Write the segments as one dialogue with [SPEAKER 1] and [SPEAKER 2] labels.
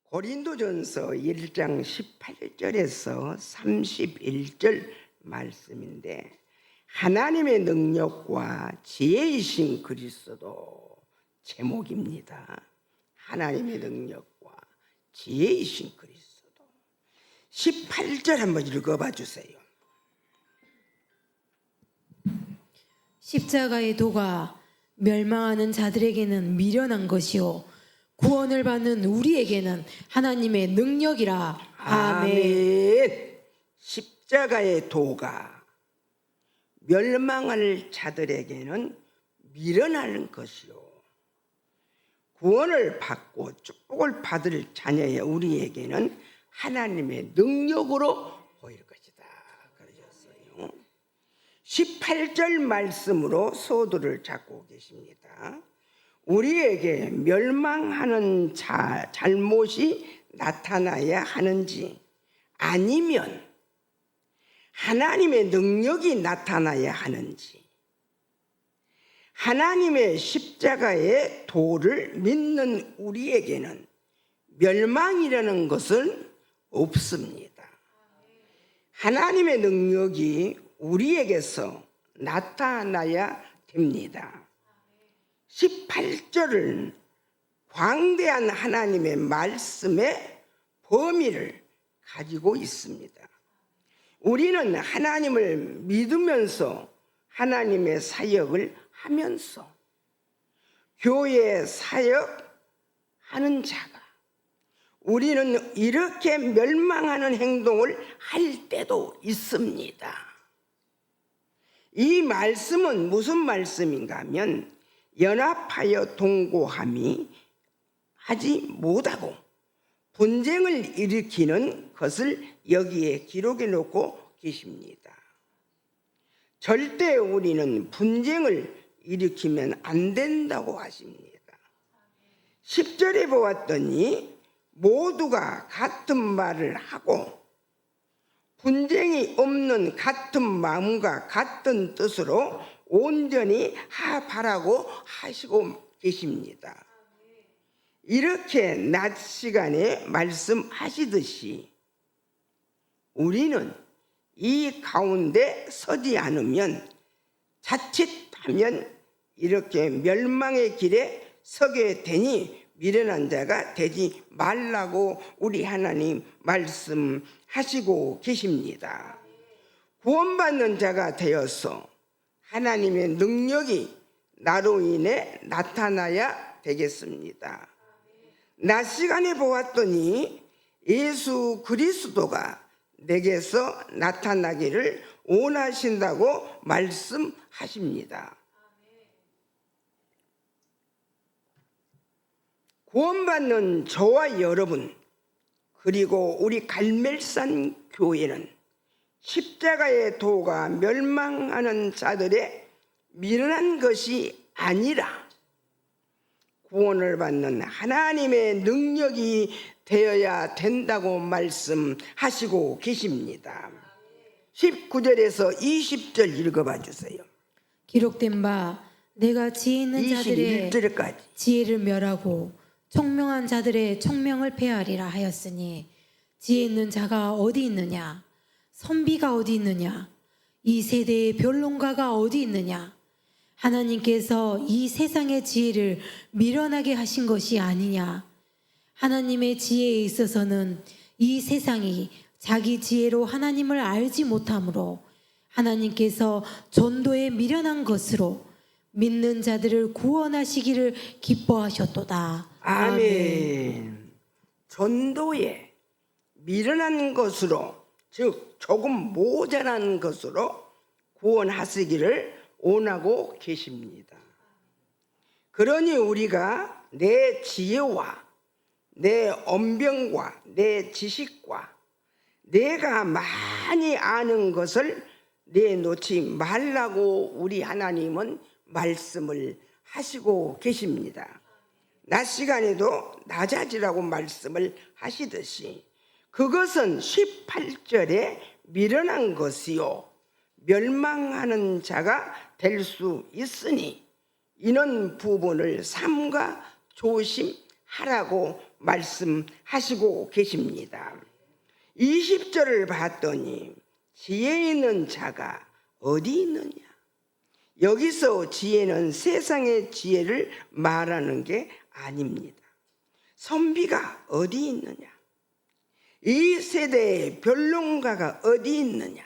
[SPEAKER 1] 고린도전서 1장 18절에서 31절 말씀인데, 하나님의 능력과 지혜이신 그리스도 제목입니다. 하나님의 능력과 지혜이신 그리스도. 18절 한번 읽어봐 주세요.
[SPEAKER 2] 십자가의 도가 멸망하는 자들에게는 미련한 것이요 구원을 받는 우리에게는 하나님의 능력이라. 아멘.
[SPEAKER 1] 십자가의 도가 멸망할 자들에게는 미련한 것이요 구원을 받고 축복을 받을 자녀의 우리에게는 하나님의 능력으로 보일 것이다 그러셨어요. 18절 말씀으로 소두를 잡고 계십니다. 우리에게 멸망하는 잘못이 나타나야 하는지, 아니면 하나님의 능력이 나타나야 하는지, 하나님의 십자가의 도를 믿는 우리에게는 멸망이라는 것은 없습니다. 하나님의 능력이 우리에게서 나타나야 됩니다. 18절은 광대한 하나님의 말씀의 범위를 가지고 있습니다. 우리는 하나님을 믿으면서 하나님의 사역을 하면서 교회 사역하는 자가, 우리는 이렇게 멸망하는 행동을 할 때도 있습니다. 이 말씀은 무슨 말씀인가 하면, 연합하여 동고함이 하지 못하고 분쟁을 일으키는 것을 여기에 기록해 놓고 계십니다. 절대 우리는 분쟁을 일으키면 안 된다고 하십니다. 10절에 보았더니 모두가 같은 말을 하고 분쟁이 없는 같은 마음과 같은 뜻으로 온전히 바라고 하시고 계십니다. 이렇게 낮 시간에 말씀하시듯이 우리는 이 가운데 서지 않으면 자칫하면 이렇게 멸망의 길에 서게 되니 미련한 자가 되지 말라고 우리 하나님 말씀하시고 계십니다. 구원받는 자가 되어서 하나님의 능력이 나로 인해 나타나야 되겠습니다. 낮 시간에 보았더니 예수 그리스도가 내게서 나타나기를 원하신다고 말씀하십니다. 구원받는 저와 여러분, 그리고 우리 갈멜산 교회는 십자가의 도가 멸망하는 자들의 미련한 것이 아니라 구원을 받는 하나님의 능력이 되어야 된다고 말씀하시고 계십니다. 19절에서 20절 읽어봐 주세요.
[SPEAKER 2] 기록된 바 내가 지혜 있는 자들의
[SPEAKER 1] 21절까지.
[SPEAKER 2] 지혜를 멸하고 총명한 자들의 총명을 폐하리라 하였으니, 지혜 있는 자가 어디 있느냐, 선비가 어디 있느냐, 이 세대의 변론가가 어디 있느냐. 하나님께서 이 세상의 지혜를 미련하게 하신 것이 아니냐. 하나님의 지혜에 있어서는 이 세상이 자기 지혜로 하나님을 알지 못하므로 하나님께서 전도에 미련한 것으로 믿는 자들을 구원하시기를 기뻐하셨도다.
[SPEAKER 1] 아멘. 전도에 미련한 것으로, 즉 조금 모자란 것으로 구원하시기를 원하고 계십니다. 그러니 우리가 내 지혜와 내 언변과 내 지식과 내가 많이 아는 것을 내놓지 말라고 우리 하나님은 말씀을 하시고 계십니다. 낮 시간에도 낮아지라고 말씀을 하시듯이 그것은 18절에 미련한 것이요 멸망하는 자가 될 수 있으니 이런 부분을 삼가 조심하라고 말씀하시고 계십니다. 20절을 봤더니 지혜 있는 자가 어디 있느냐? 여기서 지혜는 세상의 지혜를 말하는 게 아닙니다. 선비가 어디 있느냐? 이 세대의 변론가가 어디 있느냐?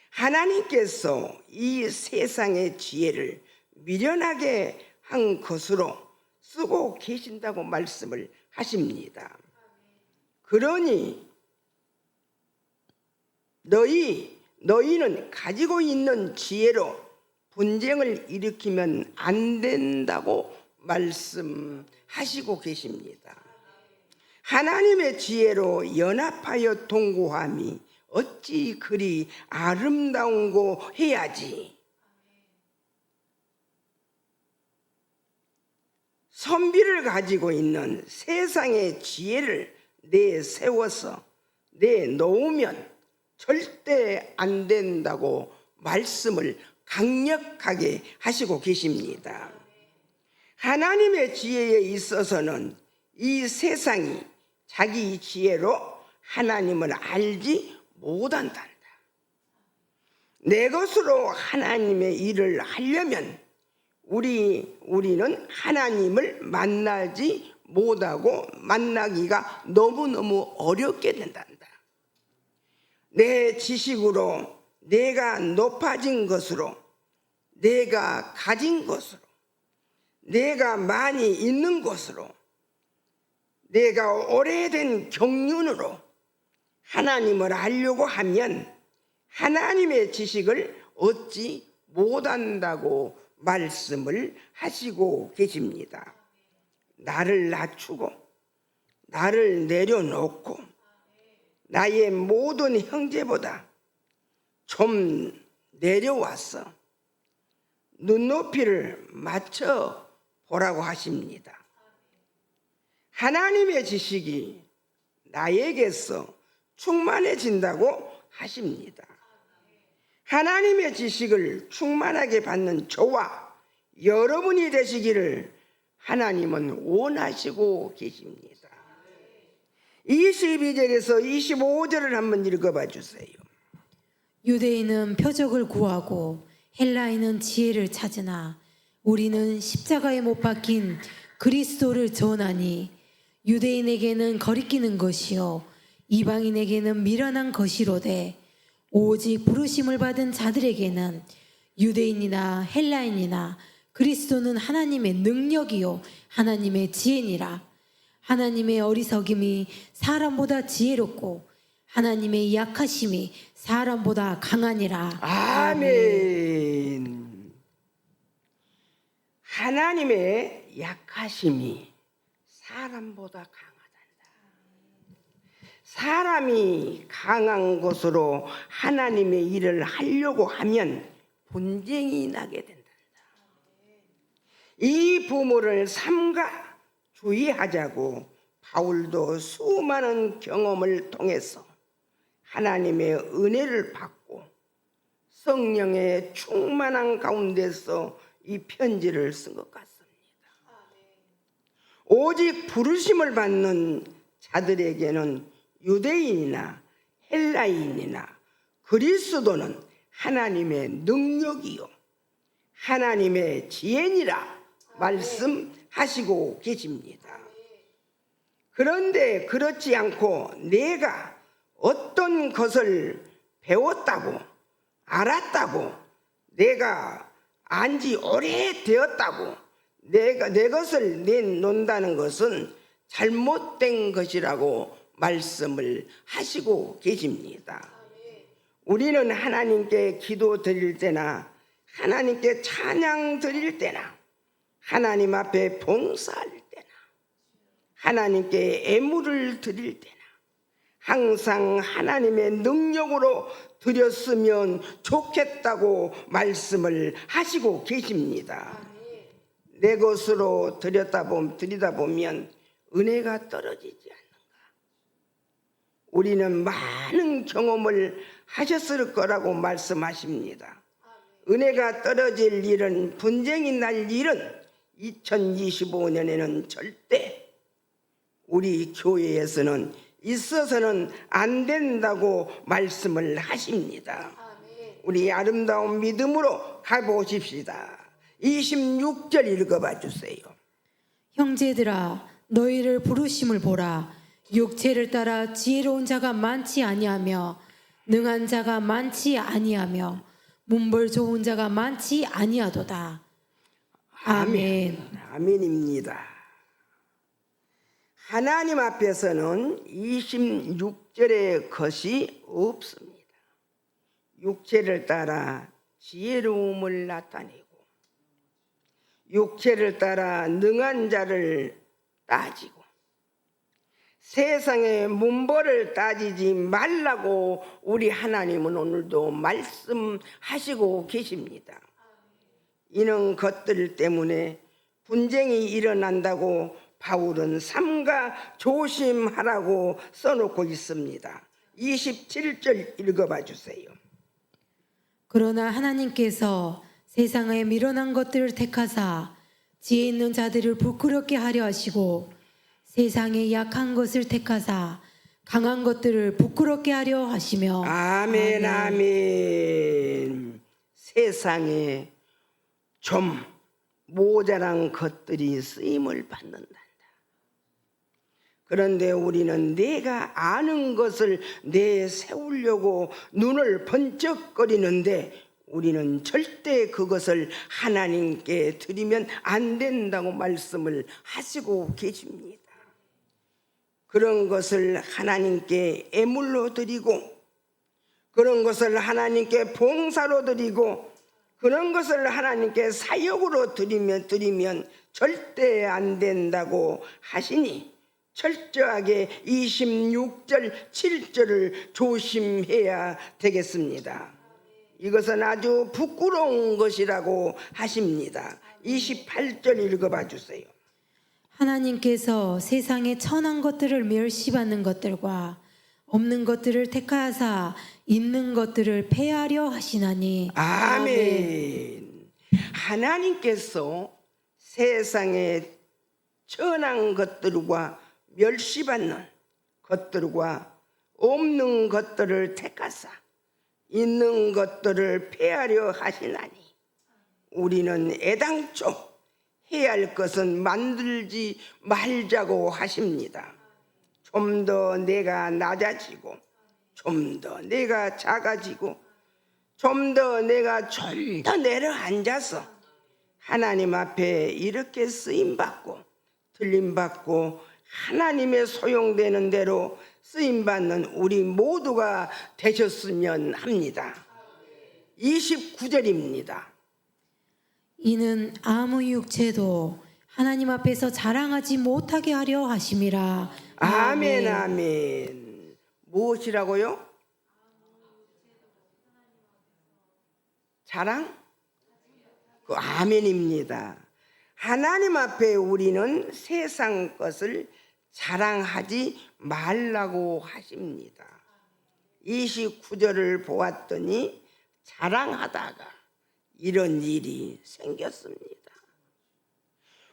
[SPEAKER 1] 하나님께서 이 세상의 지혜를 미련하게 한 것으로 쓰고 계신다고 말씀을 하십니다. 그러니 너희는 가지고 있는 지혜로 분쟁을 일으키면 안 된다고 말씀하시고 계십니다. 하나님의 지혜로 연합하여 동거함이 어찌 그리 아름다운고 해야지. 선비를 가지고 있는 세상의 지혜를 내세워서 내놓으면 절대 안 된다고 말씀을 강력하게 하시고 계십니다. 하나님의 지혜에 있어서는 이 세상이 자기 지혜로 하나님을 알지 못한단다. 내 것으로 하나님의 일을 하려면 우리는 하나님을 만나지 못하고 만나기가 너무너무 어렵게 된단다. 내 지식으로 내가 높아진 것으로 내가 가진 것으로 내가 많이 있는 것으로 내가 오래된 경륜으로 하나님을 알려고 하면 하나님의 지식을 얻지 못한다고 말씀을 하시고 계십니다. 나를 낮추고 나를 내려놓고 나의 모든 형제보다 좀 내려와서 눈높이를 맞춰 보라고 하십니다. 하나님의 지식이 나에게서 충만해진다고 하십니다. 하나님의 지식을 충만하게 받는 저와 여러분이 되시기를 하나님은 원하시고 계십니다. 22절에서 25절을 한번 읽어봐 주세요.
[SPEAKER 2] 유대인은 표적을 구하고 헬라인은 지혜를 찾으나 우리는 십자가에 못 박힌 그리스도를 전하니 유대인에게는 거리끼는 것이요 이방인에게는 미련한 것이로되 오직 부르심을 받은 자들에게는 유대인이나 헬라인이나 그리스도는 하나님의 능력이요 하나님의 지혜니라. 하나님의 어리석임이 사람보다 지혜롭고 하나님의 약하심이 사람보다 강하니라.
[SPEAKER 1] 아멘. 하나님의 약하심이 사람보다 강하단다. 사람이 강한 것으로 하나님의 일을 하려고 하면 분쟁이 나게 된다. 이 부모를 삼가 주의하자고 바울도 수많은 경험을 통해서 하나님의 은혜를 받고 성령의 충만한 가운데서 이 편지를 쓴 것 같습니다. 오직 부르심을 받는 자들에게는 유대인이나 헬라인이나 그리스도는 하나님의 능력이요 하나님의 지혜니라 말씀하시고 계십니다. 그런데 그렇지 않고 내가 어떤 것을 배웠다고 알았다고 내가 안지 오래되었다고 내 것을 내놓는다는 것은 잘못된 것이라고 말씀을 하시고 계십니다. 우리는 하나님께 기도 드릴 때나 하나님께 찬양 드릴 때나 하나님 앞에 봉사할 때나 하나님께 애물을 드릴 때나 항상 하나님의 능력으로 드렸으면 좋겠다고 말씀을 하시고 계십니다. 내 것으로 드리다 보면 은혜가 떨어지지 않는가? 우리는 많은 경험을 하셨을 거라고 말씀하십니다. 은혜가 떨어질 일은 분쟁이 날 일은 2025년에는 절대 우리 교회에서는 있어서는 안 된다고 말씀을 하십니다. 우리 아름다운 믿음으로 가보십시다. 26절 읽어봐 주세요.
[SPEAKER 2] 형제들아 너희를 부르심을 보라. 육체를 따라 지혜로운 자가 많지 아니하며 능한 자가 많지 아니하며 문벌 좋은 자가 많지 아니하도다. 아멘.
[SPEAKER 1] 아멘입니다. 하나님 앞에서는 26절의 것이 없습니다. 육체를 따라 지혜로움을 나타내고 육체를 따라 능한 자를 따지고 세상의 문벌을 따지지 말라고 우리 하나님은 오늘도 말씀하시고 계십니다. 이런 것들 때문에 분쟁이 일어난다고 바울은 삼가 조심하라고 써놓고 있습니다. 27절 읽어봐 주세요.
[SPEAKER 2] 그러나 하나님께서 세상에 미련한 것들을 택하사 지혜 있는 자들을 부끄럽게 하려 하시고 세상에 약한 것을 택하사 강한 것들을 부끄럽게 하려 하시며
[SPEAKER 1] 아멘 아멘. 세상에 좀 모자란 것들이 쓰임을 받는단다. 그런데 우리는 내가 아는 것을 내세우려고 눈을 번쩍거리는데 우리는 절대 그것을 하나님께 드리면 안 된다고 말씀을 하시고 계십니다. 그런 것을 하나님께 애물로 드리고 그런 것을 하나님께 봉사로 드리고 그런 것을 하나님께 사역으로 드리면 절대 안 된다고 하시니 철저하게 26절 7절을 조심해야 되겠습니다. 이것은 아주 부끄러운 것이라고 하십니다. 28절 읽어봐 주세요.
[SPEAKER 2] 하나님께서 세상에 천한 것들을 멸시받는 것들과 없는 것들을 택하사 있는 것들을 폐하려 하시나니
[SPEAKER 1] 아멘. 하나님께서 세상에 천한 것들과 멸시받는 것들과 없는 것들을 택하사 있는 것들을 폐하려 하시나니 우리는 애당초 해야 할 것은 만들지 말자고 하십니다. 좀 더 내가 낮아지고 좀 더 내가 작아지고 좀 더 내가 좀 더 내려앉아서 하나님 앞에 이렇게 쓰임받고 들림받고 하나님의 소용되는 대로 쓰임받는 우리 모두가 되셨으면 합니다. 29절입니다.
[SPEAKER 2] 이는 아무 육체도 하나님 앞에서 자랑하지 못하게 하려 하심이라.
[SPEAKER 1] 아멘 아멘. 무엇이라고요? 자랑? 그 아멘입니다. 하나님 앞에 우리는 세상 것을 자랑하지 말라고 하십니다. 29절을 보았더니 자랑하다가 이런 일이 생겼습니다.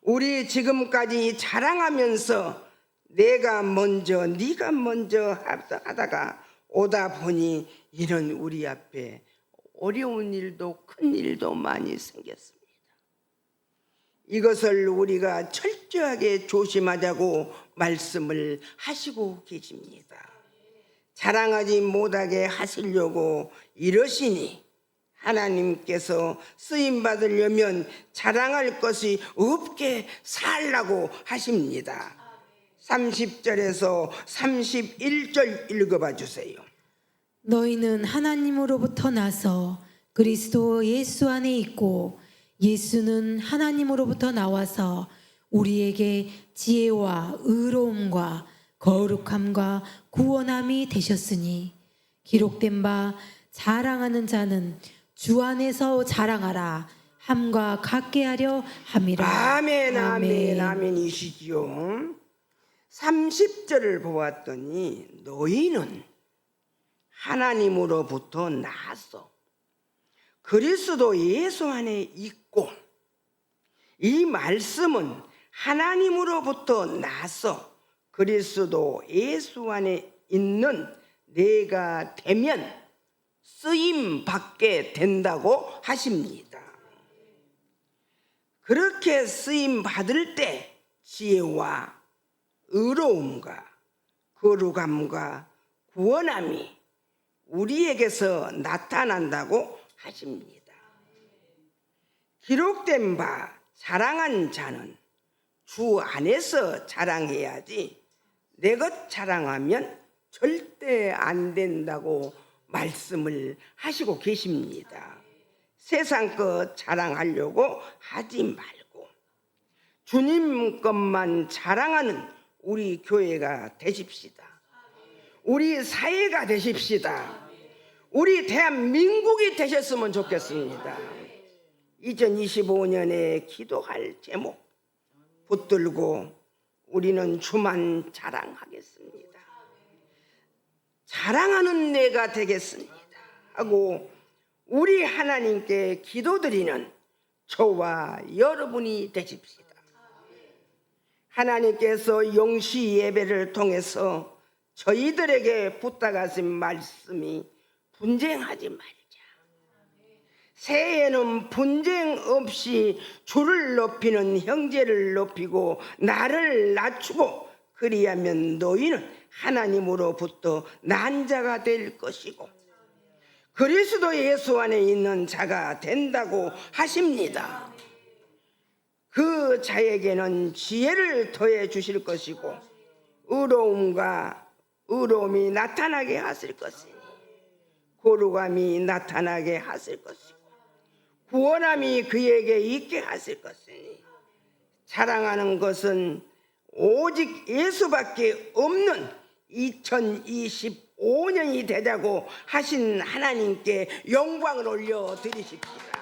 [SPEAKER 1] 우리 지금까지 자랑하면서 내가 먼저 네가 먼저 하다가 오다 보니 이런 우리 앞에 어려운 일도 큰 일도 많이 생겼습니다. 이것을 우리가 철저하게 조심하자고 말씀을 하시고 계십니다. 자랑하지 못하게 하시려고 이러시니 하나님께서 쓰임 받으려면 자랑할 것이 없게 살라고 하십니다. 30절에서 31절 읽어봐 주세요.
[SPEAKER 2] 너희는 하나님으로부터 나서 그리스도 예수 안에 있고 예수는 하나님으로부터 나와서 우리에게 지혜와 의로움과 거룩함과 구원함이 되셨으니 기록된 바 자랑하는 자는 주 안에서 자랑하라 함과 같게 하려 함이라.
[SPEAKER 1] 아멘 아멘 아멘이시지요. 30절을 보았더니 너희는 하나님으로부터 나서 그리스도 예수 안에 있고 이 말씀은 하나님으로부터 나서 그리스도 예수 안에 있는 내가 되면 쓰임 받게 된다고 하십니다. 그렇게 쓰임 받을 때 지혜와 의로움과 거룩함과 구원함이 우리에게서 나타난다고 하십니다. 기록된 바 자랑한 자는 주 안에서 자랑해야지 내 것 자랑하면 절대 안 된다고 말씀을 하시고 계십니다. 세상 것 자랑하려고 하지 말고 주님 것만 자랑하는 우리 교회가 되십시다. 우리 사회가 되십시다. 우리 대한민국이 되셨으면 좋겠습니다. 2025년에 기도할 제목 붙들고 우리는 주만 자랑하겠습니다. 자랑하는 내가 되겠습니다 하고 우리 하나님께 기도드리는 저와 여러분이 되십시다. 하나님께서 영시 예배를 통해서 저희들에게 부탁하신 말씀이 분쟁하지 말자. 새해에는 분쟁 없이 주를 높이는 형제를 높이고 나를 낮추고 그리하면 너희는 하나님으로부터 난 자가 될 것이고 그리스도 예수 안에 있는 자가 된다고 하십니다. 그 자에게는 지혜를 더해 주실 것이고 의로움이 나타나게 하실 것이니 거룩함이 나타나게 하실 것이고 구원함이 그에게 있게 하실 것이니 자랑하는 것은 오직 예수밖에 없는 2025년이 되자고 하신 하나님께 영광을 올려 드리십시다.